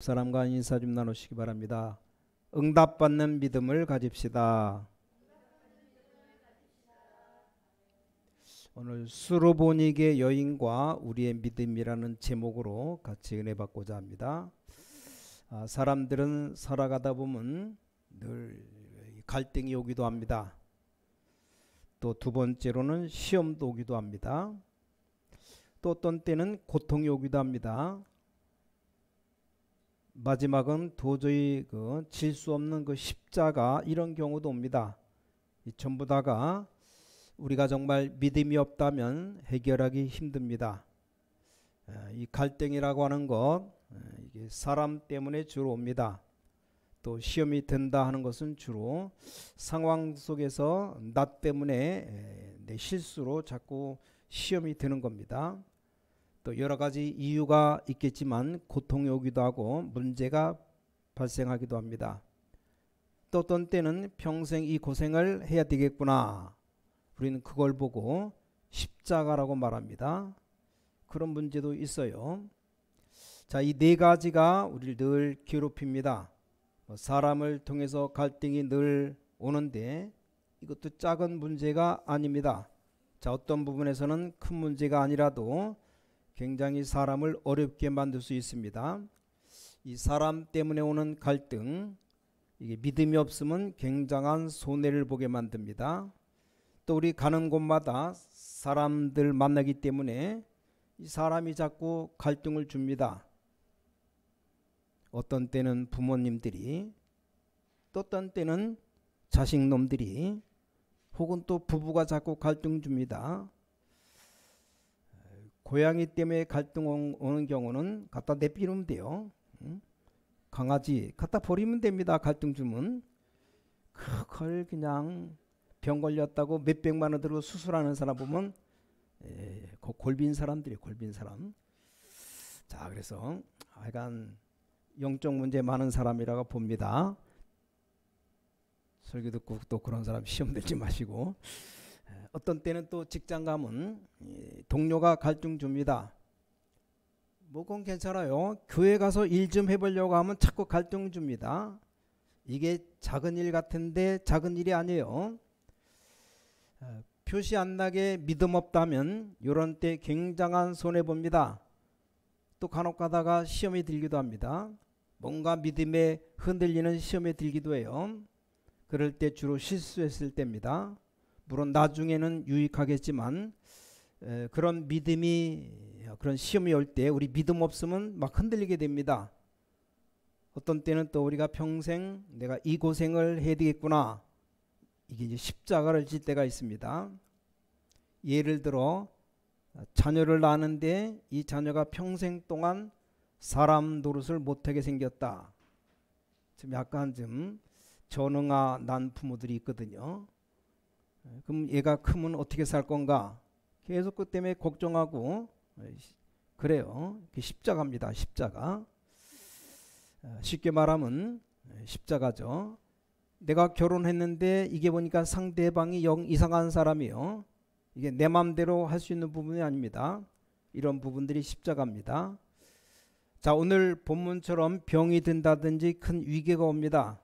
사람과 인사 좀 나누시기 바랍니다. 응답받는 믿음을 가집시다. 오늘 수로보닉의 여인과 우리의 믿음이라는 제목으로 같이 은혜 받고자 합니다. 사람들은 살아가다 보면 늘 갈등이 오기도 합니다. 또 두 번째로는 시험도 오기도 합니다. 또 어떤 때는 고통이 오기도 합니다. 마지막은 도저히 질 수 없는 십자가, 이런 경우도 옵니다. 이 전부 다가 우리가 정말 믿음이 없다면 해결하기 힘듭니다. 이 갈등이라고 하는 것, 이게 사람 때문에 주로 옵니다. 또 시험이 된다 하는 것은 주로 상황 속에서 나 때문에 내 실수로 자꾸 시험이 되는 겁니다. 또 여러 가지 이유가 있겠지만 고통이 오기도 하고 문제가 발생하기도 합니다. 또 어떤 때는 평생 이 고생을 해야 되겠구나, 우리는 그걸 보고 십자가라고 말합니다. 그런 문제도 있어요. 자, 이 네 가지가 우리를 늘 괴롭힙니다. 사람을 통해서 갈등이 늘 오는데 이것도 작은 문제가 아닙니다. 자, 어떤 부분에서는 큰 문제가 아니라도 굉장히 사람을 어렵게 만들 수 있습니다. 이 사람 때문에 오는 갈등, 이게 믿음이 없으면 굉장한 손해를 보게 만듭니다. 또 우리 가는 곳마다 사람들 만나기 때문에 이 사람이 자꾸 갈등을 줍니다. 어떤 때는 부모님들이, 또 어떤 때는 자식놈들이, 혹은 또 부부가 자꾸 갈등 줍니다. 고양이 때문에 갈등 오는 경우는 갖다 내비우면 돼요. 강아지 갖다 버리면 됩니다. 갈등 주면. 그걸 그냥 병 걸렸다고 몇백만 원 들고 수술하는 사람 보면 그 골빈 사람들이에요. 골빈 사람. 자, 그래서 하여간 영적 문제 많은 사람이라고 봅니다. 설교 듣고 또 그런 사람 시험 들지 마시고. 어떤 때는 또 직장 가면 동료가 갈등 줍니다. 뭐 그건 괜찮아요. 교회 가서 일 좀 해보려고 하면 자꾸 갈등 줍니다. 이게 작은 일 같은데 작은 일이 아니에요. 표시 안 나게 믿음 없다면 이런 때 굉장한 손해봅니다. 또 간혹 가다가 시험에 들기도 합니다. 뭔가 믿음에 흔들리는 시험에 들기도 해요. 그럴 때 주로 실수했을 때입니다. 물론 나중에는 유익하겠지만 그런 믿음이, 그런 시험이 올 때 우리 믿음 없으면 막 흔들리게 됩니다. 어떤 때는 또 우리가 평생 내가 이 고생을 해야 되겠구나, 이게 이제 십자가를 질 때가 있습니다. 예를 들어 자녀를 낳았는데 이 자녀가 평생 동안 사람 노릇을 못하게 생겼다. 좀 약간 좀 전응아 난 부모들이 있거든요. 그럼 얘가 크면 어떻게 살 건가, 계속 그 때문에 걱정하고 그래요. 십자가입니다. 십자가. 쉽게 말하면 십자가죠. 내가 결혼했는데 이게 보니까 상대방이 영 이상한 사람이요. 이게 내 마음대로 할 수 있는 부분이 아닙니다. 이런 부분들이 십자가입니다. 자, 오늘 본문처럼 병이 든다든지 큰 위기가 옵니다.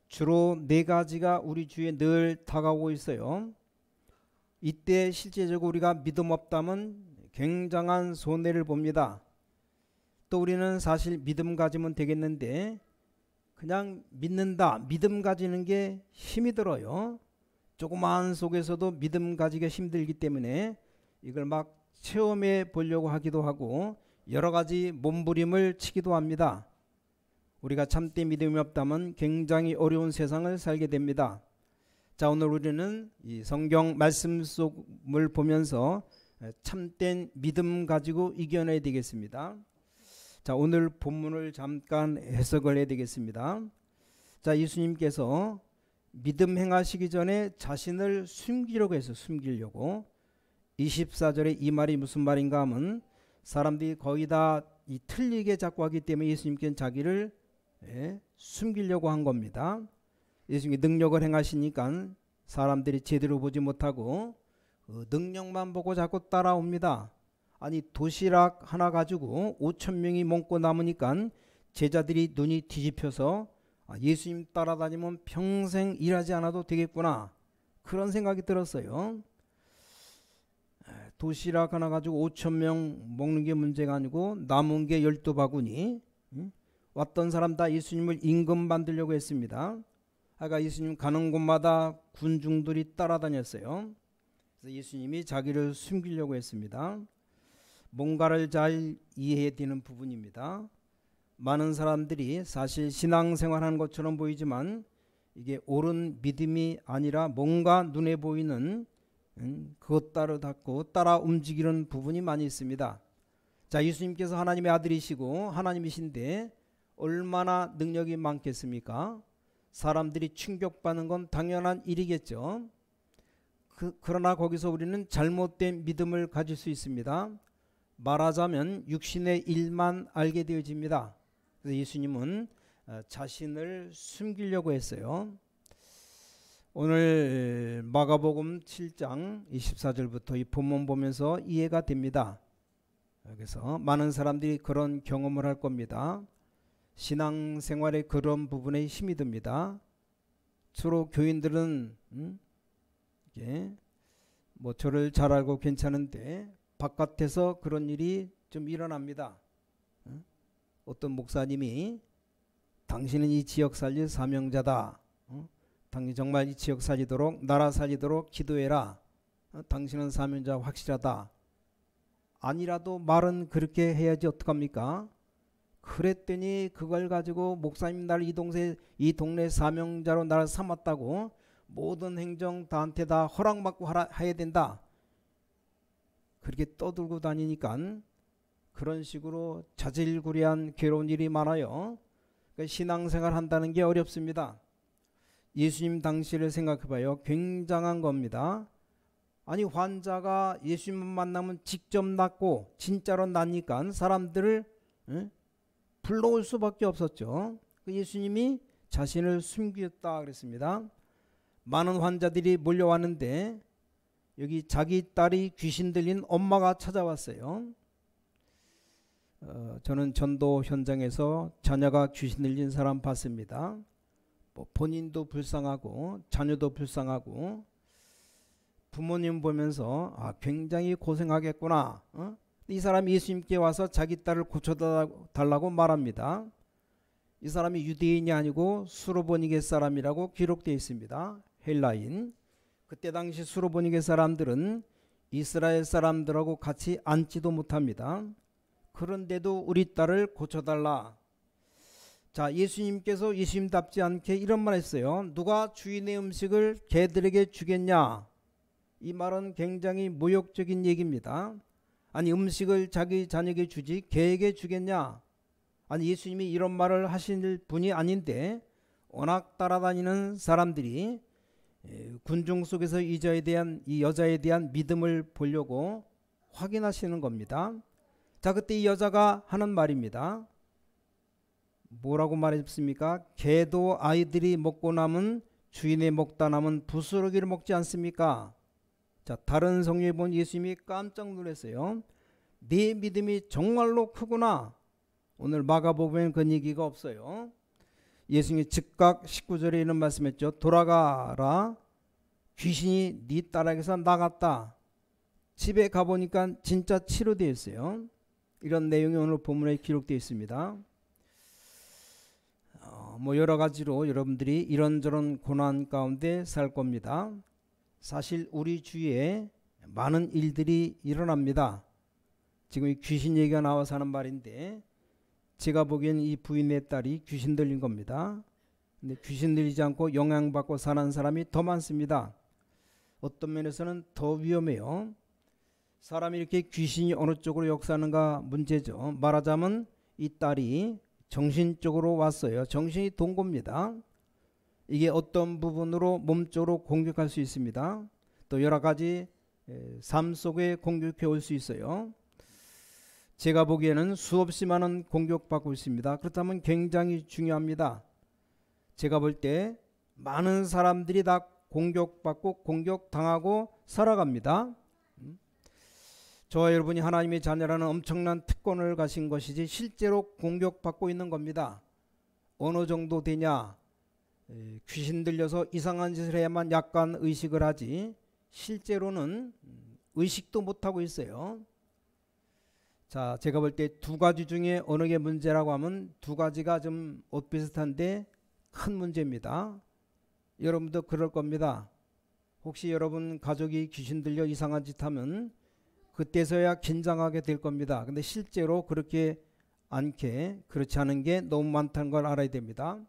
주로 네 가지가 우리 주위에 늘 다가오고 있어요. 이때 실제적으로 우리가 믿음 없다면 굉장한 손해를 봅니다. 또 우리는 사실 믿음 가지면 되겠는데 그냥 믿는다, 믿음 가지는 게 힘이 들어요. 조그마한 속에서도 믿음 가지기가 힘들기 때문에 이걸 막 체험해 보려고 하기도 하고 여러 가지 몸부림을 치기도 합니다. 우리가 참된 믿음이 없다면 굉장히 어려운 세상을 살게 됩니다. 자, 오늘 우리는 이 성경 말씀 속을 보면서 참된 믿음 가지고 이겨내야 되겠습니다. 자, 오늘 본문을 잠깐 해석을 해야 되겠습니다. 자, 예수님께서 믿음 행하시기 전에 자신을 숨기려고 해서 숨기려고. 24절에 이 말이 무슨 말인가 하면 사람들이 거의 다 이 틀리게 자꾸 하기 때문에 예수님께는 자기를 숨기려고 한 겁니다. 예수님이 능력을 행하시니까 사람들이 제대로 보지 못하고 능력만 보고 자꾸 따라옵니다. 아니 도시락 하나 가지고 5,000명이 먹고 남으니까 제자들이 눈이 뒤집혀서 예수님 따라다니면 평생 일하지 않아도 되겠구나, 그런 생각이 들었어요. 도시락 하나 가지고 5,000명 먹는 게 문제가 아니고 남은 게 12바구니. 왔던 사람 다 예수님을 임금 만들려고 했습니다. 아까 예수님 가는 곳마다 군중들이 따라다녔어요. 그래서 예수님이 자기를 숨기려고 했습니다. 뭔가를 잘 이해해야 되는 부분입니다. 많은 사람들이 사실 신앙생활하는 것처럼 보이지만 이게 옳은 믿음이 아니라 뭔가 눈에 보이는 그것 따라 움직이는 부분이 많이 있습니다. 자, 예수님께서 하나님의 아들이시고 하나님이신데 얼마나 능력이 많겠습니까? 사람들이 충격받는 건 당연한 일이겠죠. 그러나 거기서 우리는 잘못된 믿음을 가질 수 있습니다. 말하자면 육신의 일만 알게 되어집니다. 그래서 예수님은 자신을 숨기려고 했어요. 오늘 마가복음 7장 24절부터 이 본문 보면서 이해가 됩니다. 그래서 많은 사람들이 그런 경험을 할 겁니다. 신앙생활의 그런 부분에 힘이 듭니다. 주로 교인들은 뭐 저를 잘 알고 괜찮은데 바깥에서 그런 일이 좀 일어납니다. 어떤 목사님이 당신은 이 지역 살릴 사명자다. 당신 정말 이 지역 살리도록, 나라 살리도록 기도해라. 당신은 사명자 확실하다. 아니라도 말은 그렇게 해야지 어떡합니까? 그랬더니 그걸 가지고 목사님 나를 이 동네 사명자로 나를 삼았다고 모든 행정 나한테 다 허락받고 해야 된다, 그렇게 떠들고 다니니까 그런 식으로 자질구레한 괴로운 일이 많아요. 그러니까 신앙생활 한다는 게 어렵습니다. 예수님 당시를 생각해봐요. 굉장한 겁니다. 아니, 환자가 예수님만 만나면 직접 낫고 진짜로 낫니까 사람들을 불러올 수밖에 없었죠. 예수님이 자신을 숨겼다 그랬습니다. 많은 환자들이 몰려왔는데 여기 자기 딸이 귀신 들린 엄마가 찾아왔어요. 저는 전도 현장에서 자녀가 귀신 들린 사람 봤습니다. 뭐 본인도 불쌍하고 자녀도 불쌍하고 부모님 보면서 굉장히 고생하겠구나. 이 사람이 예수님께 와서 자기 딸을 고쳐달라고 말합니다. 이 사람이 유대인이 아니고 수로보니게 사람이라고 기록되어 있습니다. 헬라인. 그때 당시 수로보니게 사람들은 이스라엘 사람들하고 같이 앉지도 못합니다. 그런데도 우리 딸을 고쳐달라. 자, 예수님께서 예수님답지 않게 이런 말 했어요. 누가 주인의 음식을 개들에게 주겠냐? 이 말은 굉장히 모욕적인 얘기입니다. 아니, 음식을 자기 자녀에게 주지 개에게 주겠냐? 아니, 예수님이 이런 말을 하실 분이 아닌데 워낙 따라다니는 사람들이 군중 속에서 이 여자에 대한 믿음을 보려고 확인하시는 겁니다. 자, 그때 이 여자가 하는 말입니다. 뭐라고 말했습니까? 개도 아이들이 먹고 남은 주인의 먹다 남은 부스러기를 먹지 않습니까? 자, 다른 성경에 본 예수님이 깜짝 놀랐어요. 네 믿음이 정말로 크구나. 오늘 마가복음에는 그런 얘기가 없어요. 예수님이 즉각 19절에 이런 말씀했죠. 돌아가라. 귀신이 네 딸에게서 나갔다. 집에 가보니까 진짜 치료되어 있어요. 이런 내용이 오늘 본문에 기록되어 있습니다. 뭐 여러 가지로 여러분들이 이런저런 고난 가운데 살 겁니다. 사실 우리 주위에 많은 일들이 일어납니다. 지금 이 귀신 얘기가 나와서 하는 말인데 제가 보기엔 이 부인의 딸이 귀신 들린 겁니다. 근데 귀신 들리지 않고 영향받고 사는 사람이 더 많습니다. 어떤 면에서는 더 위험해요. 사람이 이렇게 귀신이 어느 쪽으로 역사하는가 문제죠. 말하자면 이 딸이 정신적으로 왔어요. 정신이 돈 겁니다. 이게 어떤 부분으로 몸쪽으로 공격할 수 있습니다. 또 여러 가지 삶 속에 공격해 올 수 있어요. 제가 보기에는 수없이 많은 공격받고 있습니다. 그렇다면 굉장히 중요합니다. 제가 볼 때 많은 사람들이 다 공격받고 공격당하고 살아갑니다. 저와 여러분이 하나님의 자녀라는 엄청난 특권을 가진 것이지 실제로 공격받고 있는 겁니다. 어느 정도 되냐? 귀신 들려서 이상한 짓을 해야만 약간 의식을 하지 실제로는 의식도 못하고 있어요. 자, 제가 볼 때 두 가지 중에 어느 게 문제라고 하면 두 가지가 좀 엇비슷한데 큰 문제입니다. 여러분도 그럴 겁니다. 혹시 여러분 가족이 귀신 들려 이상한 짓 하면 그때서야 긴장하게 될 겁니다. 근데 실제로 그렇지 않은 게 너무 많다는 걸 알아야 됩니다.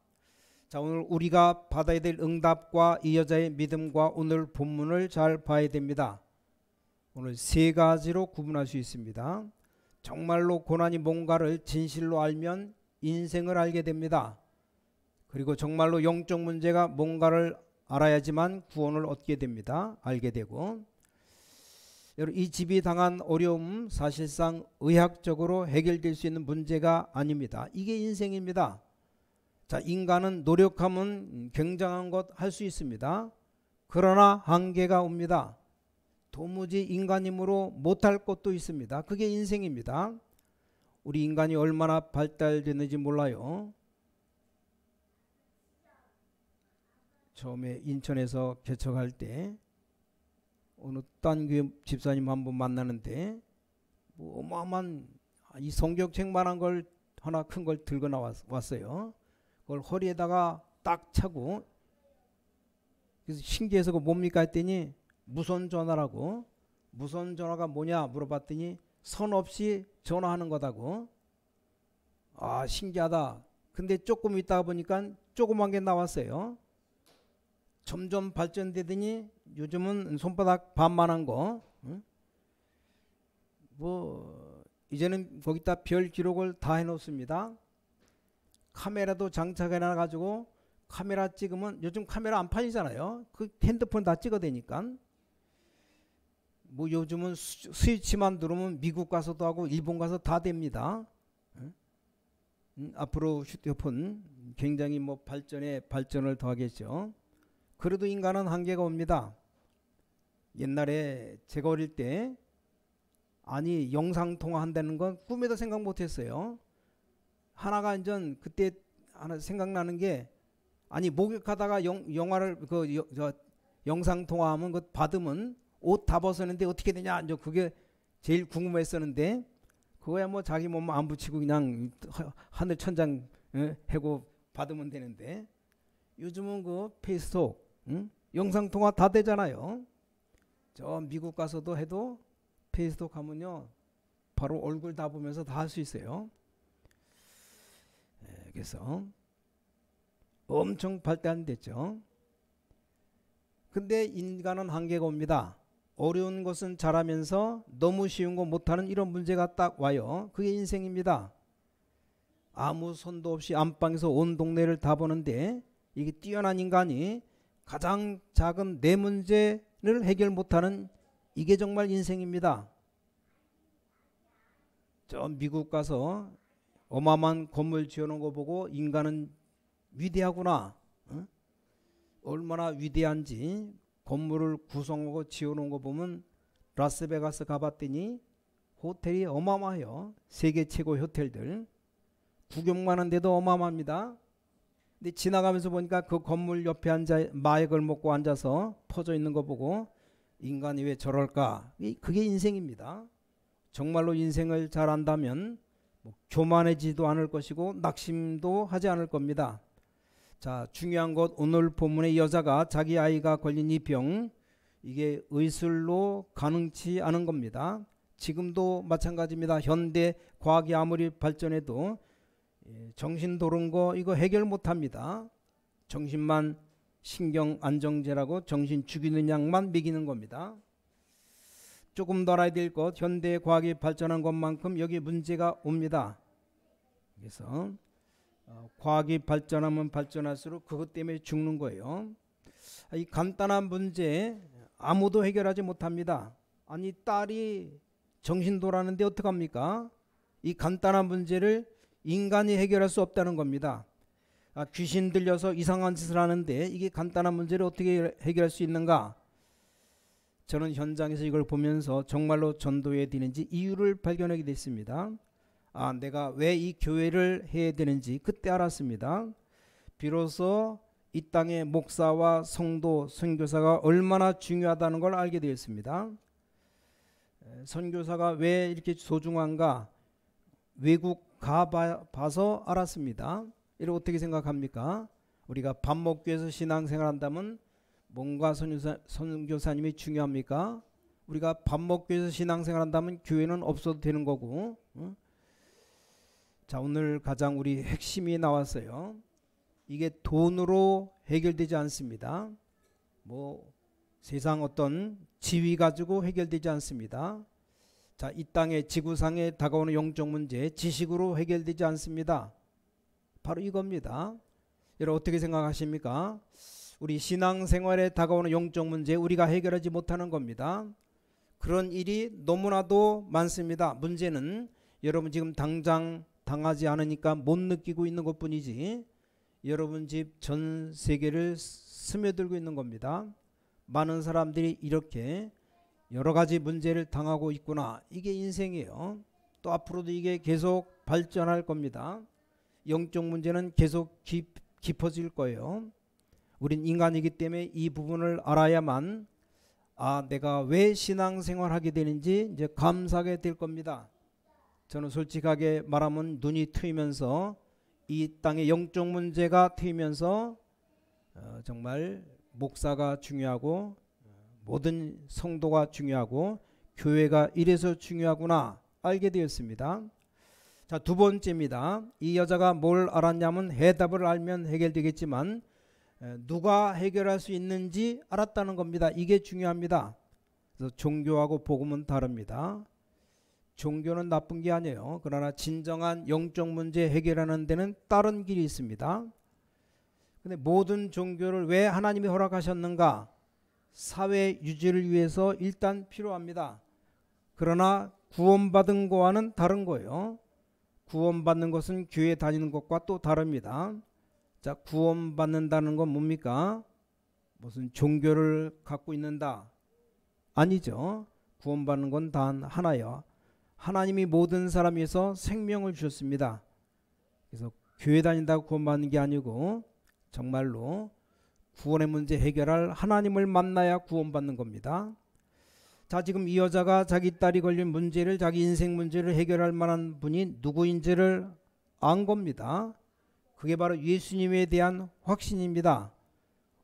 자, 오늘 우리가 받아야 될 응답과 이 여자의 믿음과 오늘 본문을 잘 봐야 됩니다. 오늘 세 가지로 구분할 수 있습니다. 정말로 고난이 뭔가를 진실로 알면 인생을 알게 됩니다. 그리고 정말로 영적 문제가 뭔가를 알아야지만 구원을 얻게 됩니다. 알게 되고, 여러분 이 집이 당한 어려움 사실상 의학적으로 해결될 수 있는 문제가 아닙니다. 이게 인생입니다. 자, 인간은 노력하면 굉장한 것 할 수 있습니다. 그러나 한계가 옵니다. 도무지 인간 힘으로 못할 것도 있습니다. 그게 인생입니다. 우리 인간이 얼마나 발달됐는지 몰라요. 처음에 인천에서 개척할 때 어느 딴 교회 집사님 한 분 만나는데 뭐 어마어마한 이 성경책만한 걸 하나 큰 걸 들고 나왔어요. 그걸 허리에다가 딱 차고, 그래서 신기해서 그거 뭡니까 했더니 무선 전화라고. 무선 전화가 뭐냐 물어봤더니 선 없이 전화하는 거다고. 아, 신기하다. 근데 조금 있다가 보니까 조그만 게 나왔어요. 점점 발전되더니 요즘은 손바닥 반만한 거. 뭐 이제는 거기다 별 기록을 다 해놓습니다. 카메라도 장착해놔 가지고 카메라 찍으면, 요즘 카메라 안 팔리잖아요. 그 핸드폰 다 찍어대니까. 뭐 요즘은 스위치만 누르면 미국 가서도 하고 일본 가서 다 됩니다. 앞으로 휴대폰 굉장히 뭐 발전을 더하겠죠. 그래도 인간은 한계가 옵니다. 옛날에 제가 어릴 때 아니 영상통화 한다는 건 꿈에도 생각 못했어요. 하나가 이제 그때 하나 생각나는 게, 아니 목욕하다가 영화를 영상통화하면 그 받으면 옷 다 벗었는데 어떻게 되냐, 이제 그게 제일 궁금했었는데, 그거야 뭐 자기 몸 안 붙이고 그냥 하늘 천장 해고 받으면 되는데, 요즘은 그 페이스톡 영상통화 다 되잖아요. 저 미국 가서도 해도 페이스톡 하면요 바로 얼굴 다 보면서 다 할 수 있어요. 그래서 엄청 발달됐죠. 근데 인간은 한계가 옵니다. 어려운 것은 잘하면서 너무 쉬운 거 못하는 이런 문제가 딱 와요. 그게 인생입니다. 아무 손도 없이 안방에서 온 동네를 다 보는데, 이게 뛰어난 인간이 가장 작은 내 문제를 해결 못하는, 이게 정말 인생입니다. 저 미국 가서 어마어마한 건물 지어놓은 거 보고 인간은 위대하구나, 얼마나 위대한지 건물을 구성하고 지어놓은 거 보면, 라스베가스 가봤더니 호텔이 어마어마해요. 세계 최고 호텔들 구경만 한데도 어마어마합니다. 근데 지나가면서 보니까 그 건물 옆에 앉아 마약을 먹고 앉아서 퍼져 있는 거 보고 인간이 왜 저럴까? 그게 인생입니다. 정말로 인생을 잘 안다면 뭐 교만해지도 않을 것이고 낙심도 하지 않을 겁니다. 자, 중요한 것, 오늘 본문의 여자가 자기 아이가 걸린 이 병, 이게 의술로 가능치 않은 겁니다. 지금도 마찬가지입니다. 현대 과학이 아무리 발전해도 정신 도른 거 이거 해결 못합니다. 정신만 신경 안정제라고 정신 죽이는 약만 먹이는 겁니다. 조금 더 알아야 될 것, 현대 과학이 발전한 것만큼 여기 문제가 옵니다. 그래서 과학이 발전하면 발전할수록 그것 때문에 죽는 거예요. 이 간단한 문제 아무도 해결하지 못합니다. 아니 딸이 정신 돌아는데 어떡합니까? 이 간단한 문제를 인간이 해결할 수 없다는 겁니다. 귀신 들려서 이상한 짓을 하는데 이게 간단한 문제를 어떻게 해결할 수 있는가? 저는 현장에서 이걸 보면서 정말로 전도해야 되는지 이유를 발견하게 됐습니다. 아, 내가 왜 이 교회를 해야 되는지 그때 알았습니다. 비로소 이 땅의 목사와 성도, 선교사가 얼마나 중요하다는 걸 알게 되었습니다. 선교사가 왜 이렇게 소중한가? 외국 가봐서 알았습니다. 이걸 어떻게 생각합니까? 우리가 밥 먹기 위해서 신앙생활 한다면 뭔가 선교사님이 중요합니까? 우리가 밥 먹기 위해서 신앙생활 한다면 교회는 없어도 되는 거고. 자, 오늘 가장 우리 핵심이 나왔어요. 이게 돈으로 해결되지 않습니다. 뭐 세상 어떤 지위 가지고 해결되지 않습니다. 자, 이 땅의 지구상에 다가오는 영적 문제 지식으로 해결되지 않습니다. 바로 이겁니다. 여러분 어떻게 생각하십니까? 우리 신앙생활에 다가오는 영적 문제 우리가 해결하지 못하는 겁니다. 그런 일이 너무나도 많습니다. 문제는 여러분 지금 당장 당하지 않으니까 못 느끼고 있는 것뿐이지 여러분 집 전 세계를 스며들고 있는 겁니다. 많은 사람들이 이렇게 여러 가지 문제를 당하고 있구나. 이게 인생이에요. 또 앞으로도 이게 계속 발전할 겁니다. 영적 문제는 계속 깊어질 거예요. 우린 인간이기 때문에 이 부분을 알아야만 아, 내가 왜 신앙생활 하게 되는지 이제 감사하게 될 겁니다. 저는 솔직하게 말하면 눈이 트이면서 이 땅의 영적 문제가 트이면서 정말 목사가 중요하고 모든 성도가 중요하고 교회가 이래서 중요하구나 알게 되었습니다. 자, 두 번째입니다. 이 여자가 뭘 알았냐면 해답을 알면 해결되겠지만 누가 해결할 수 있는지 알았다는 겁니다. 이게 중요합니다. 그래서 종교하고 복음은 다릅니다. 종교는 나쁜 게 아니에요. 그러나 진정한 영적 문제 해결하는 데는 다른 길이 있습니다. 근데 모든 종교를 왜 하나님이 허락하셨는가? 사회 유지를 위해서 일단 필요합니다. 그러나 구원받은 거와는 다른 거예요. 구원받는 것은 교회 다니는 것과 또 다릅니다. 자, 구원받는다는 건 뭡니까? 무슨 종교를 갖고 있는다? 아니죠. 구원받는 건 단 하나예요. 하나님이 모든 사람 위해서 생명을 주셨습니다. 그래서 교회 다닌다고 구원받는 게 아니고 정말로 구원의 문제 해결할 하나님을 만나야 구원받는 겁니다. 자, 지금 이 여자가 자기 딸이 걸린 문제를 자기 인생 문제를 해결할 만한 분이 누구인지를 안 겁니다. 그게 바로 예수님에 대한 확신입니다.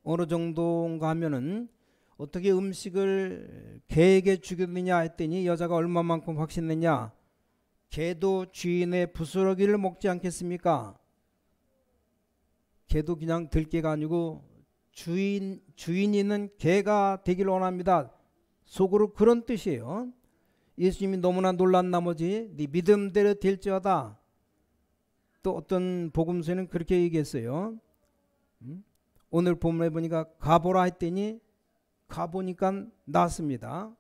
어느 정도인가 하면은 어떻게 음식을 개에게 주겠느냐 했더니 여자가 얼마만큼 확신했냐. 개도 주인의 부스러기를 먹지 않겠습니까? 개도 그냥 들개가 아니고 주인 있는 개가 되길 원합니다. 속으로 그런 뜻이에요. 예수님이 너무나 놀란 나머지 네 믿음대로 될지어다. 또 어떤 복음서에는 그렇게 얘기했어요. 오늘 본문에 보니까 가보라 했더니 가보니까 낫습니다.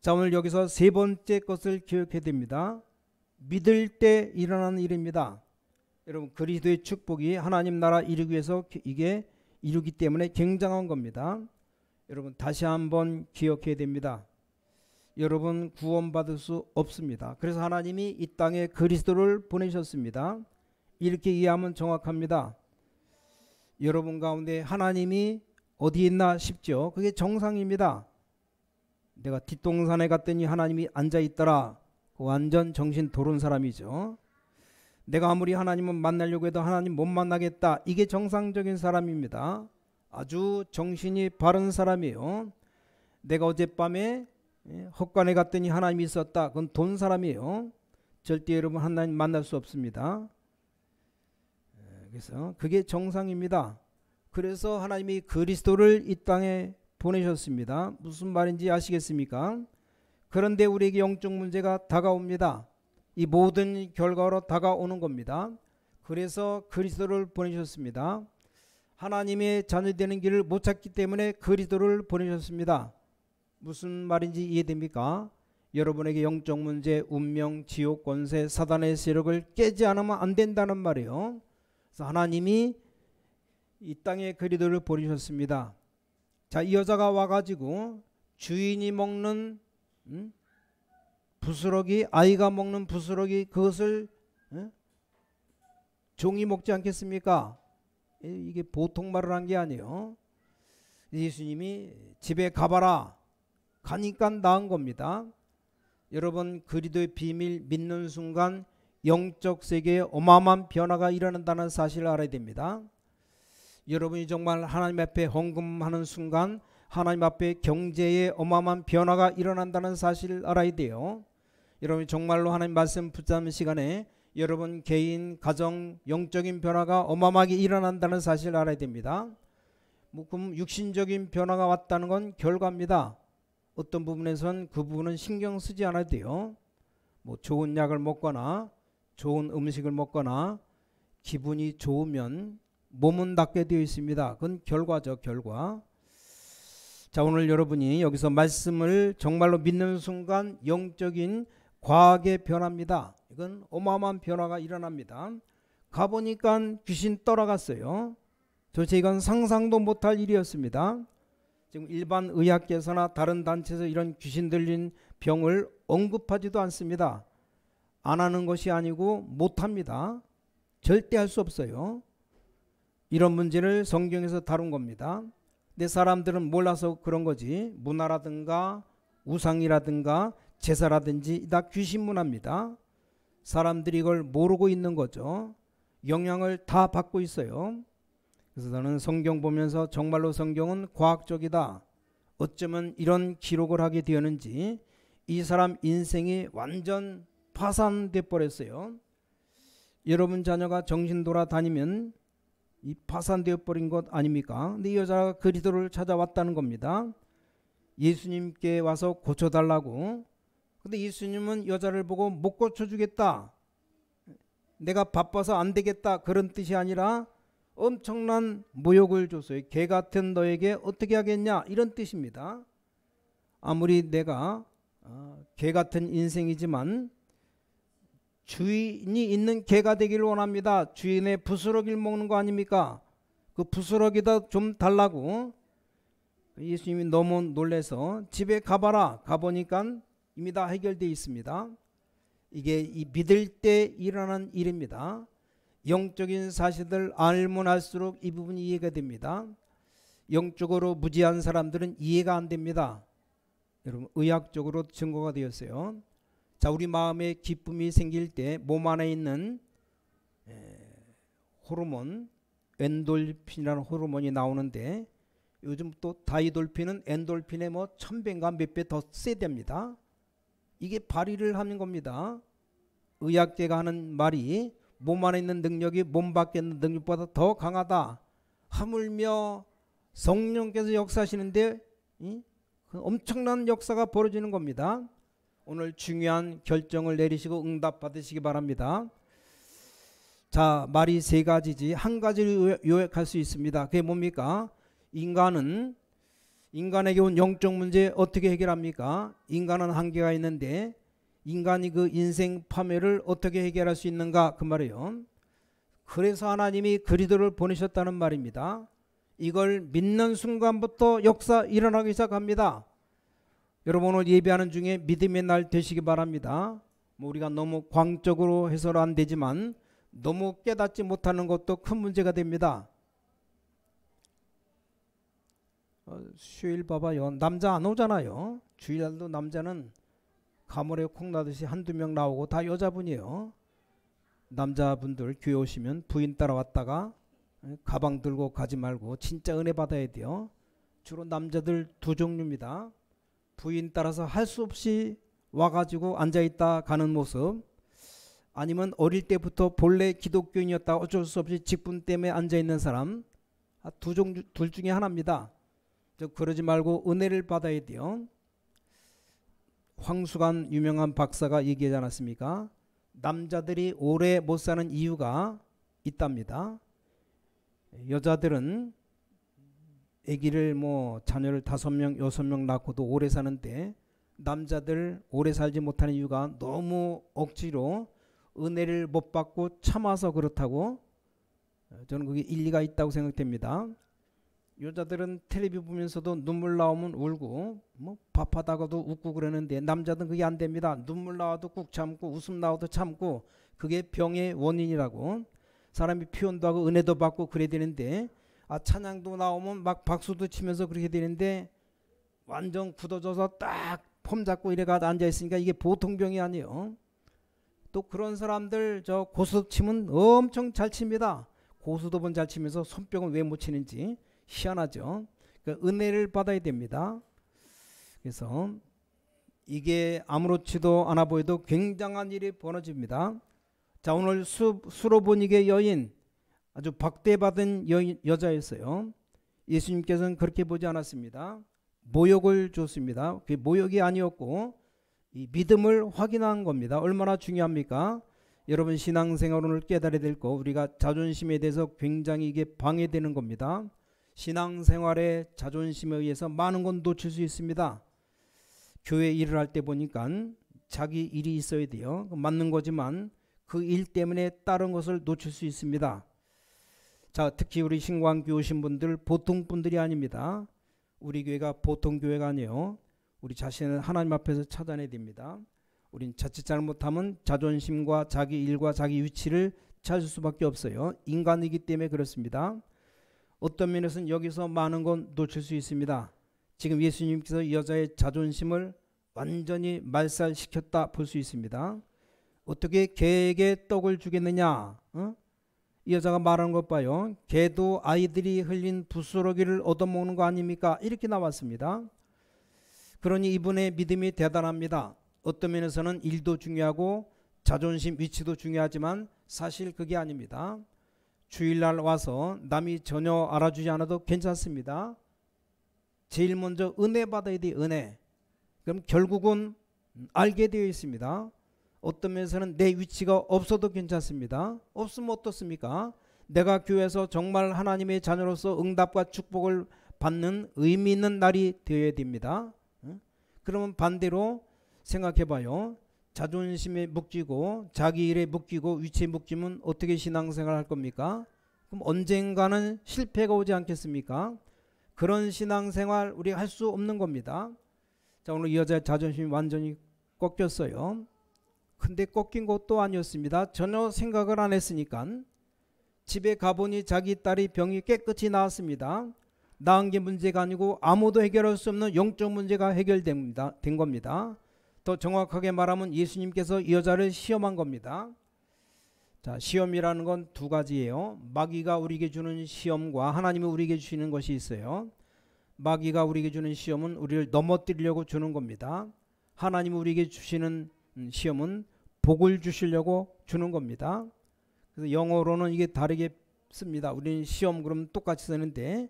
자, 오늘 여기서 세 번째 것을 기억해야 됩니다. 믿을 때 일어나는 일입니다. 여러분 그리스도의 축복이 하나님 나라 이루기 위해서 이게 이루기 때문에 굉장한 겁니다. 여러분 다시 한번 기억해야 됩니다. 여러분 구원받을 수 없습니다. 그래서 하나님이 이 땅에 그리스도를 보내셨습니다. 이렇게 이해하면 정확합니다. 여러분 가운데 하나님이 어디 있나 싶죠. 그게 정상입니다. 내가 뒷동산에 갔더니 하나님이 앉아있더라. 완전 정신 도른 사람이죠. 내가 아무리 하나님을 만나려고 해도 하나님 못 만나겠다. 이게 정상적인 사람입니다. 아주 정신이 바른 사람이에요. 내가 어젯밤에 헛간에 갔더니 하나님이 있었다. 그건 돈 사람이에요. 절대 여러분 하나님 만날 수 없습니다. 그래서 그게 정상입니다. 그래서 하나님이 그리스도를 이 땅에 보내셨습니다. 무슨 말인지 아시겠습니까? 그런데 우리에게 영적 문제가 다가옵니다. 이 모든 결과로 다가오는 겁니다. 그래서 그리스도를 보내셨습니다. 하나님의 자녀되는 길을 못 찾기 때문에 그리스도를 보내셨습니다. 무슨 말인지 이해됩니까? 여러분에게 영적 문제, 운명, 지옥, 권세, 사단의 세력을 깨지 않으면 안 된다는 말이에요. 그래서 하나님이 이 땅에 그리스도를 보내셨습니다. 자, 이 여자가 와가지고 주인이 먹는 부스러기, 아이가 먹는 부스러기, 그것을 종이 먹지 않겠습니까? 이게 보통 말을 한 게 아니에요. 예수님이 집에 가봐라, 가니까 나은 겁니다. 여러분, 그리스도의 비밀 믿는 순간 영적 세계에 어마어마한 변화가 일어난다는 사실을 알아야 됩니다. 여러분이 정말 하나님 앞에 헌금하는 순간 하나님 앞에 경제에 어마어마한 변화가 일어난다는 사실을 알아야 돼요. 여러분이 정말로 하나님 말씀 붙잡는 시간에 여러분 개인, 가정, 영적인 변화가 어마어마하게 일어난다는 사실을 알아야 됩니다. 그럼 육신적인 변화가 왔다는 건 결과입니다. 어떤 부분에선 그 부분은 신경 쓰지 않아도 돼요. 좋은 약을 먹거나 좋은 음식을 먹거나 기분이 좋으면 몸은 낫게 되어 있습니다. 그건 결과죠, 결과. 자, 오늘 여러분이 여기서 말씀을 정말로 믿는 순간 영적인 과학의 변화입니다. 이건 어마어마한 변화가 일어납니다. 가보니까 귀신 떠나갔어요. 도대체 이건 상상도 못할 일이었습니다. 지금 일반 의학계에서나 다른 단체에서 이런 귀신 들린 병을 언급하지도 않습니다. 안 하는 것이 아니고 못합니다. 절대 할 수 없어요. 이런 문제를 성경에서 다룬 겁니다. 근데 사람들은 몰라서 그런 거지. 문화라든가 우상이라든가 제사라든지 다 귀신 문화입니다. 사람들이 이걸 모르고 있는 거죠. 영향을 다 받고 있어요. 그래서 저는 성경 보면서 정말로 성경은 과학적이다. 어쩌면 이런 기록을 하게 되었는지 이 사람 인생이 완전 파산돼 버렸어요. 여러분 자녀가 정신 돌아다니면 이 파산되어 버린 것 아닙니까? 근데 이 여자가 그리스도를 찾아왔다는 겁니다. 예수님께 와서 고쳐달라고. 근데 예수님은 여자를 보고 못 고쳐주겠다, 내가 바빠서 안 되겠다, 그런 뜻이 아니라 엄청난 모욕을 줬어요. 개 같은 너에게 어떻게 하겠냐, 이런 뜻입니다. 아무리 내가 개 같은 인생이지만 주인이 있는 개가 되기를 원합니다. 주인의 부스러기를 먹는 거 아닙니까? 그 부스러기다 좀 달라고. 예수님이 너무 놀라서 집에 가봐라. 가보니까 이미 다 해결되어 있습니다. 이게 이 믿을 때 일어나는 일입니다. 영적인 사실들 알면 알수록 이 부분이 이해가 됩니다. 영적으로 무지한 사람들은 이해가 안 됩니다. 여러분, 의학적으로 증거가 되었어요. 자, 우리 마음에 기쁨이 생길 때 몸 안에 있는 호르몬 엔돌핀이라는 호르몬이 나오는데, 요즘 또 다이돌핀은 엔돌핀의 1000배인가 몇 배 더 세답니다. 이게 발휘를 하는 겁니다. 의학계가 하는 말이 몸 안에 있는 능력이 몸 밖에 있는 능력보다 더 강하다. 하물며 성령께서 역사하시는데 엄청난 역사가 벌어지는 겁니다. 오늘 중요한 결정을 내리시고 응답 받으시기 바랍니다. 자, 말이 세 가지지 한 가지를 요약할 수 있습니다. 그게 뭡니까? 인간에게 온 영적 문제 어떻게 해결합니까? 인간은 한계가 있는데 인간이 그 인생 파멸을 어떻게 해결할 수 있는가, 그 말이에요. 그래서 하나님이 그리스도를 보내셨다는 말입니다. 이걸 믿는 순간부터 역사 일어나기 시작합니다. 여러분, 오늘 예배하는 중에 믿음의 날 되시기 바랍니다. 우리가 너무 광적으로 해서는 안 되지만 너무 깨닫지 못하는 것도 큰 문제가 됩니다. 수요일 봐봐요. 남자 안 오잖아요. 주일날도 남자는 가물에 콩 나듯이 한두 명 나오고 다 여자분이에요. 남자분들 교회 오시면 부인 따라왔다가 가방 들고 가지 말고 진짜 은혜 받아야 돼요. 주로 남자들 두 종류입니다. 부인 따라서 할 수 없이 와가지고 앉아있다 가는 모습, 아니면 어릴 때부터 본래 기독교인이었다가 어쩔 수 없이 직분 때문에 앉아있는 사람, 둘 중에 하나입니다. 그러지 말고 은혜를 받아야 돼요. 황수관 유명한 박사가 얘기하지 않았습니까? 남자들이 오래 못 사는 이유가 있답니다. 여자들은 아기를 자녀를 5명 6명 낳고도 오래 사는데 남자들 오래 살지 못하는 이유가 너무 억지로 은혜를 못 받고 참아서 그렇다고. 저는 그게 일리가 있다고 생각됩니다. 여자들은 텔레비 보면서도 눈물 나오면 울고 뭐 밥하다가도 웃고 그러는데 남자들은 그게 안 됩니다. 눈물 나와도 꾹 참고 웃음 나와도 참고 그게 병의 원인이라고. 사람이 표현도 하고 은혜도 받고 그래야 되는데 찬양도 나오면 막 박수도 치면서 그렇게 되는데 완전 굳어져서 딱 폼 잡고 이래가 앉아있으니까 이게 보통 병이 아니에요. 또 그런 사람들 저 고수 치면 엄청 잘 칩니다. 고수도본 잘 치면서 손뼉은 왜 못 치는지 희한하죠. 그러니까 은혜를 받아야 됩니다. 그래서 이게 아무렇지도 않아 보여도 굉장한 일이 벌어집니다. 자, 오늘 수로보니게 여인, 아주 박대받은 여자였어요. 예수님께서는 그렇게 보지 않았습니다. 모욕을 줬습니다. 그게 모욕이 아니었고 이 믿음을 확인한 겁니다. 얼마나 중요합니까? 여러분 신앙생활 오늘 깨달아야 될 거, 우리가 자존심에 대해서 굉장히 이게 방해되는 겁니다. 신앙생활의 자존심에 의해서 많은 건 놓칠 수 있습니다. 교회 일을 할 때 보니까 자기 일이 있어야 돼요. 맞는 거지만 그 일 때문에 다른 것을 놓칠 수 있습니다. 자, 특히 우리 신광교 오신 분들 보통 분들이 아닙니다. 우리 교회가 보통 교회가 아니에요. 우리 자신을 하나님 앞에서 찾아내야 됩니다. 우린 자칫 잘못하면 자존심과 자기 일과 자기 위치를 찾을 수밖에 없어요. 인간이기 때문에 그렇습니다. 어떤 면에서는 여기서 많은 건 놓칠 수 있습니다. 지금 예수님께서 이 여자의 자존심을 완전히 말살시켰다 볼 수 있습니다. 어떻게 개에게 떡을 주겠느냐? 이 여자가 말하는 것 봐요. 개도 아이들이 흘린 부스러기를 얻어먹는 거 아닙니까? 이렇게 나왔습니다. 그러니 이분의 믿음이 대단합니다. 어떤 면에서는 일도 중요하고 자존심 위치도 중요하지만 사실 그게 아닙니다. 주일날 와서 남이 전혀 알아주지 않아도 괜찮습니다. 제일 먼저 은혜 받아야 돼. 은혜. 그럼 결국은 알게 되어 있습니다. 어떤 면에서는 내 위치가 없어도 괜찮습니다. 없으면 어떻습니까? 내가 교회에서 정말 하나님의 자녀로서 응답과 축복을 받는 의미 있는 날이 되어야 됩니다. 그러면 반대로 생각해봐요. 자존심에 묶이고 자기 일에 묶이고 위치에 묶이면 어떻게 신앙생활 할 겁니까? 그럼 언젠가는 실패가 오지 않겠습니까? 그런 신앙생활 우리 할 수 없는 겁니다. 자, 오늘 이 여자의 자존심이 완전히 꺾였어요. 근데 꺾인 것도 아니었습니다. 전혀 생각을 안 했으니까. 집에 가보니 자기 딸이 병이 깨끗이 나았습니다. 나은 게 문제가 아니고 아무도 해결할 수 없는 영적 문제가 해결된 겁니다. 더 정확하게 말하면 예수님께서 이 여자를 시험한 겁니다. 자, 시험이라는 건 두 가지예요. 마귀가 우리에게 주는 시험과 하나님이 우리에게 주시는 것이 있어요. 마귀가 우리에게 주는 시험은 우리를 넘어뜨리려고 주는 겁니다. 하나님이 우리에게 주시는 시험은 복을 주시려고 주는 겁니다. 그래서 영어로는 이게 다르게 씁니다. 우리는 시험 그럼 똑같이 쓰는데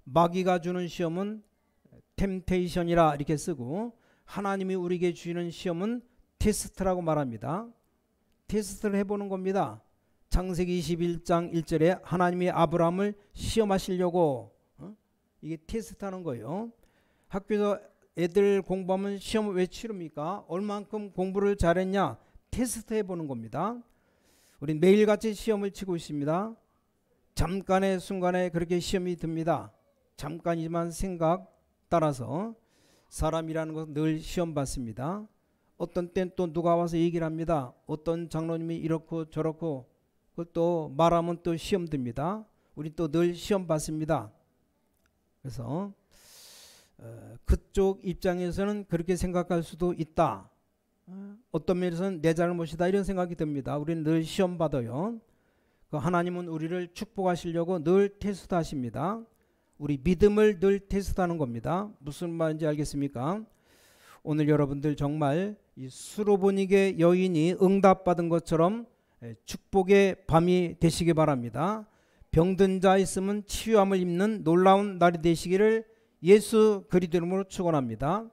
마귀가 주는 시험은 템테이션이라 이렇게 쓰고 하나님이 우리에게 주시는 시험은 테스트라고 말합니다. 테스트를 해보는 겁니다. 창세기 21장 1절에 하나님이 아브라함을 시험하시려고 이게 테스트하는 거예요. 학교에서 애들 공부하면 시험을 왜 치릅니까? 얼만큼 공부를 잘했냐? 테스트 해보는 겁니다. 우린 매일같이 시험을 치고 있습니다. 잠깐의 순간에 그렇게 시험이 듭니다. 잠깐이지만 생각 따라서 사람이라는 것은 늘 시험 받습니다. 어떤 땐 또 누가 와서 얘기를 합니다. 어떤 장로님이 이렇고 저렇고 그것도 말하면 또 시험 듭니다. 우리 또 늘 시험 받습니다. 그래서 그쪽 입장에서는 그렇게 생각할 수도 있다. 어떤 면에서는 내 잘못이다 이런 생각이 듭니다. 우리는 늘 시험 받아요. 하나님은 우리를 축복하시려고 늘 테스트하십니다. 우리 믿음을 늘 테스트하는 겁니다. 무슨 말인지 알겠습니까? 오늘 여러분들 정말 이 수로보니게 여인이 응답받은 것처럼 축복의 밤이 되시기 바랍니다. 병든 자 있으면 치유함을 입는 놀라운 날이 되시기를 예수 그리스도 이름으로 축원합니다.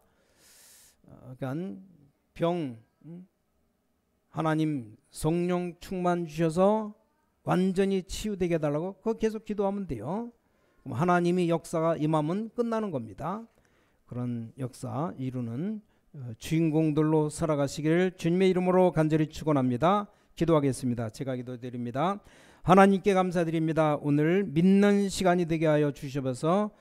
그러니까 병 하나님 성령 충만 주셔서 완전히 치유되게 해달라고 그거 계속 기도하면 돼요. 그럼 하나님이 역사가 임하면 끝나는 겁니다. 그런 역사 이루는 주인공들로 살아가시기를 주님의 이름으로 간절히 축원합니다. 기도하겠습니다. 제가 기도드립니다. 하나님께 감사드립니다. 오늘 믿는 시간이 되게 하여 주셔서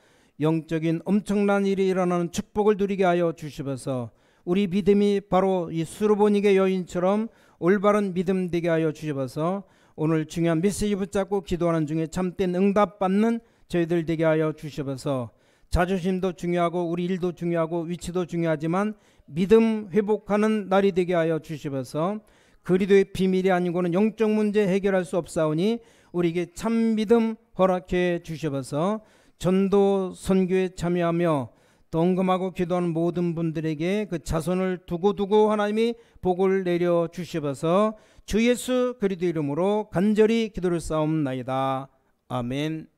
영적인 엄청난 일이 일어나는 축복을 누리게 하여 주셔서 우리 믿음이 바로 이 수르보니게 여인처럼 올바른 믿음 되게 하여 주셔서 오늘 중요한 메시지 붙잡고 기도하는 중에 참된 응답받는 저희들 되게 하여 주셔서 자존심도 중요하고 우리 일도 중요하고 위치도 중요하지만 믿음 회복하는 날이 되게 하여 주셔서 그리도의 비밀이 아니고는 영적 문제 해결할 수 없사오니 우리에게 참 믿음 허락해 주셔서 전도 선교에 참여하며 동금하고 기도하는 모든 분들에게 그 자손을 두고두고 하나님이 복을 내려 주셔서 주 예수 그리스도 이름으로 간절히 기도를 쌓옵나이다. 아멘.